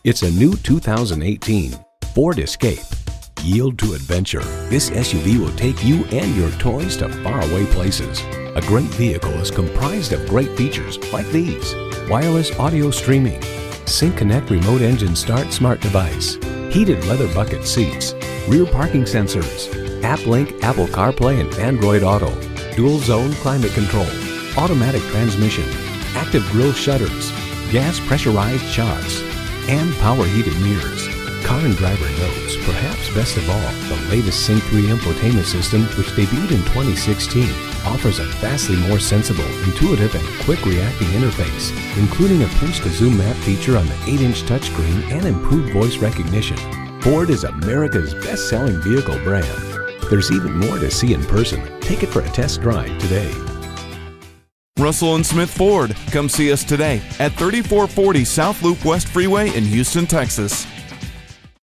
It's a new 2018 Ford Escape. Yield to adventure. This SUV will take you and your toys to faraway places. A great vehicle is comprised of great features like these: wireless audio streaming, Sync Connect remote engine start smart device, heated leather bucket seats, rear parking sensors, App Link Apple CarPlay and Android Auto, dual zone climate control, automatic transmission, active grille shutters, gas pressurized shocks, and power heated mirrors. Car and Driver knows, perhaps best of all, the latest Sync 3 infotainment system, which debuted in 2016, offers a vastly more sensible, intuitive, and quick-reacting interface, including a pinch-to-zoom map feature on the 8-inch touchscreen and improved voice recognition. Ford is America's best-selling vehicle brand. There's even more to see in person. Take it for a test drive today. Russell and Smith Ford. Come see us today at 3440 South Loop West Freeway in Houston, Texas.